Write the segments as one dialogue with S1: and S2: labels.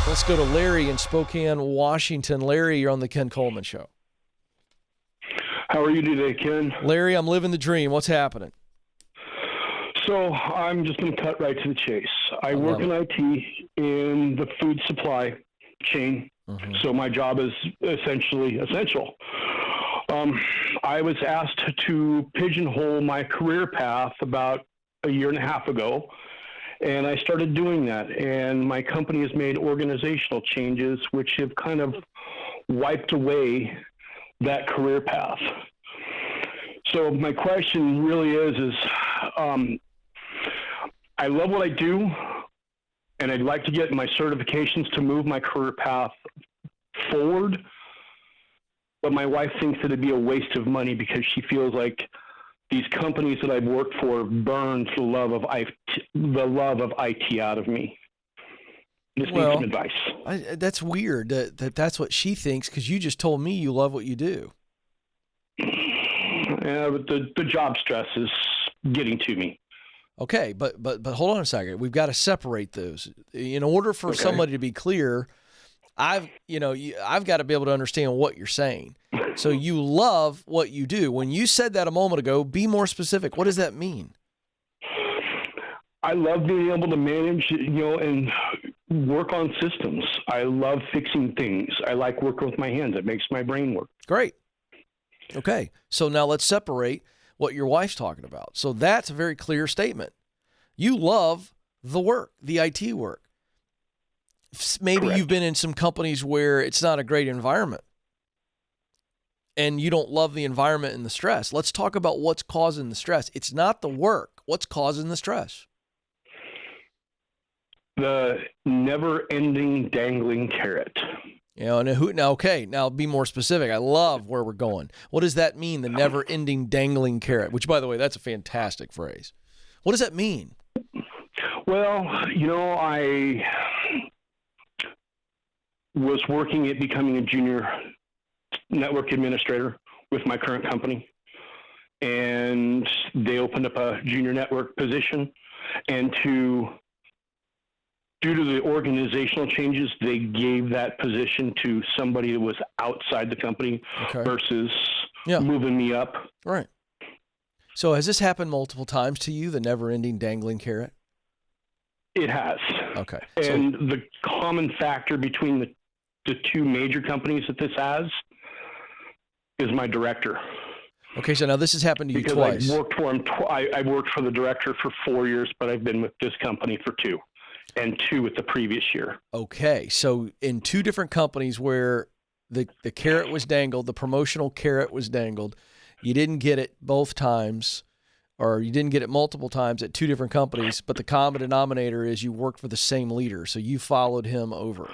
S1: Let's go to Larry in Spokane, Washington. Larry, you're on the Ken Coleman Show.
S2: How are you today, Ken?
S1: Larry, I'm living the dream. What's happening?
S2: So I'm just going to cut right to the chase. I work in IT in the food supply chain, so my job is essentially essential. I was asked to pigeonhole my career path about a year and a half ago, and I started doing that. And my company has made organizational changes which have kind of wiped away that career path. So my question really is I love what I do, and I'd like to get my certifications to move my career path forward. But my wife thinks that it'd be a waste of money because she feels like these companies that I've worked for burned the love of IT out of me. Just need some advice.
S1: That's weird that's what she thinks, because you just told me you love what you do.
S2: Yeah, but the job stress is getting to me.
S1: Okay, but hold on a second. We've got to separate those. In order for somebody to be clear, I've got to be able to understand what you're saying. So you love what you do. When you said that a moment ago, be more specific. What does that mean?
S2: I love being able to manage, and work on systems. I love fixing things. I like working with my hands. It makes my brain work.
S1: Great. Okay, so now let's separate what your wife's talking about. So that's a very clear statement. You love the work, the IT work. Maybe
S2: Correct.
S1: You've been in some companies where it's not a great environment and you don't love the environment and the stress. Let's talk about what's causing the stress. It's not the work. What's causing the stress?
S2: The never-ending dangling carrot.
S1: Now be more specific. I love where we're going. What does that mean, the never-ending dangling carrot? Which, by the way, that's a fantastic phrase. What does that mean?
S2: Well, I was working at becoming a junior network administrator with my current company, and they opened up a junior network position, and due to the organizational changes, they gave that position to somebody that was outside the company versus moving me up.
S1: Right. So has this happened multiple times to you, the never-ending dangling carrot?
S2: It has.
S1: Okay.
S2: And the common factor between the two major companies that this has is my director.
S1: Okay, so now this has happened to you
S2: because
S1: twice.
S2: I've worked for him. I worked for the director for 4 years, but I've been with this company for 2. And 2 with the previous year.
S1: Okay, so in 2 different companies where the carrot was dangled, the promotional carrot was dangled, you didn't get it both times, or you didn't get it multiple times at 2 different companies, but the common denominator is you worked for the same leader, so you followed him over.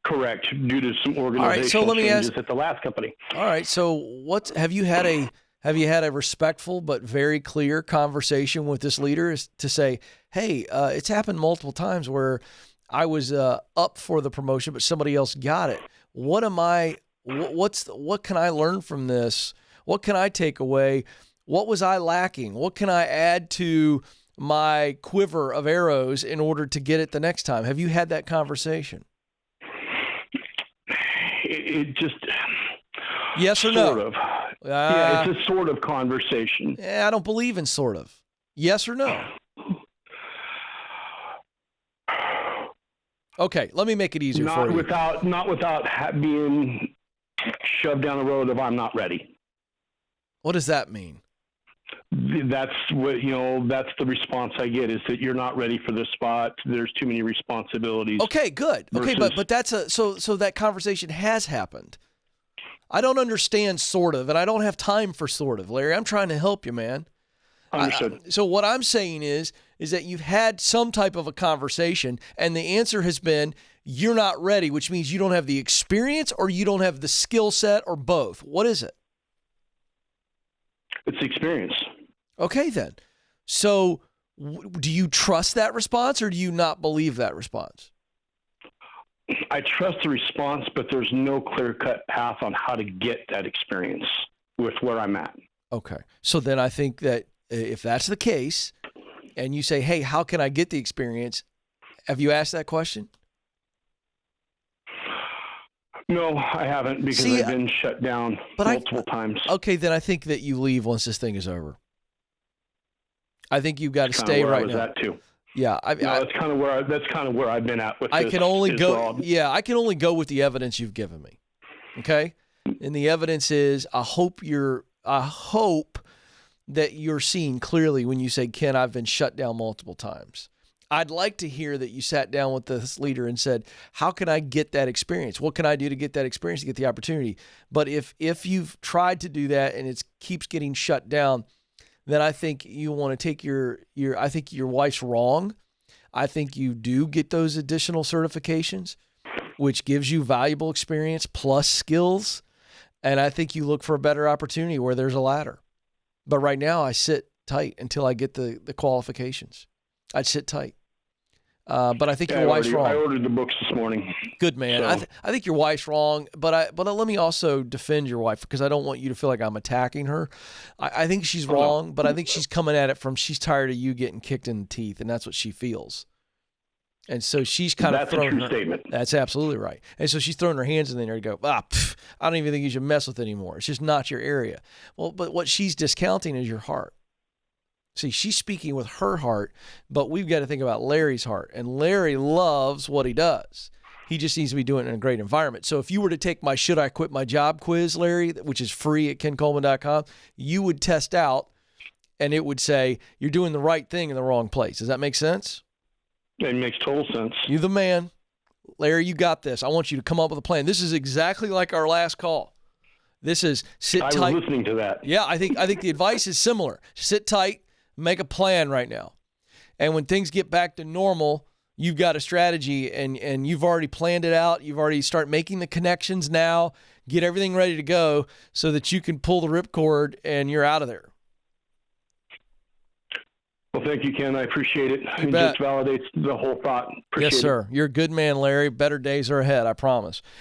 S2: Correct, due to some organizational changes at the last company.
S1: All right, so have you had a respectful but very clear conversation with this leader to say, hey, it's happened multiple times where I was up for the promotion, but somebody else got it. What can I learn from this? What can I take away? What was I lacking? What can I add to my quiver of arrows in order to get it the next time? Have you had that conversation?
S2: It just...
S1: Yes or no?
S2: Sort of. Yeah, it's a sort of conversation.
S1: I don't believe in sort of. Yes or no? Okay, let me make it easier for you.
S2: Not without being shoved down the road of I'm not ready.
S1: What does that mean?
S2: That's what, that's the response I get, is that you're not ready for this spot. There's too many responsibilities.
S1: Okay, good. Okay, but that's so that conversation has happened. I don't understand sort of, and I don't have time for sort of, Larry. I'm trying to help you, man.
S2: Understood.
S1: So what I'm saying is that you've had some type of a conversation, and the answer has been you're not ready, which means you don't have the experience or you don't have the skill set or both. What is it?
S2: It's experience.
S1: Okay, then. So do you trust that response or do you not believe that response?
S2: I trust the response, but there's no clear-cut path on how to get that experience with where I'm at.
S1: Okay. So then I think that if that's the case and you say, hey, how can I get the experience? Have you asked that question?
S2: No, I haven't, because I've been shut down multiple times.
S1: Okay, then I think that you leave once this thing is over. I think you've got to stay right now.
S2: That too.
S1: Yeah,
S2: that's kind of where I've been at with this.
S1: I can only go with the evidence you've given me. Okay? And the evidence is I hope that you're seeing clearly when you say, Ken, I've been shut down multiple times. I'd like to hear that you sat down with this leader and said, how can I get that experience? What can I do to get that experience, to get the opportunity? But if you've tried to do that and it keeps getting shut down, then I think you want to take I think your wife's wrong. I think you do get those additional certifications, which gives you valuable experience plus skills. And I think you look for a better opportunity where there's a ladder. But right now I sit tight until I get the qualifications. I'd sit tight. But I think your wife's wrong.
S2: I ordered the books this morning.
S1: Good man. So. I think your wife's wrong, but let me also defend your wife, because I don't want you to feel like I'm attacking her. I think she's wrong, but I think she's coming at it from she's tired of you getting kicked in the teeth, and that's what she feels. And so she's kind of throwing
S2: a true statement.
S1: That's absolutely right. And so she's throwing her hands in there to go, I don't even think you should mess with it anymore. It's just not your area. Well, but what she's discounting is your heart. See, she's speaking with her heart, but we've got to think about Larry's heart. And Larry loves what he does. He just needs to be doing it in a great environment. So if you were to take my Should I Quit My Job quiz, Larry, which is free at kencoleman.com, you would test out, and it would say you're doing the right thing in the wrong place. Does that make sense?
S2: It makes total sense.
S1: You're the man. Larry, you got this. I want you to come up with a plan. This is exactly like our last call. This is sit tight.
S2: I was listening to that.
S1: Yeah, I think the advice is similar. Sit tight. Make a plan right now. And when things get back to normal, you've got a strategy and you've already planned it out. You've already start making the connections now. Get everything ready to go so that you can pull the ripcord and you're out of there.
S2: Well, thank you, Ken. I appreciate it. It just validates the whole thought. Appreciate
S1: yes, sir. You're a good man, Larry. Better days are ahead, I promise.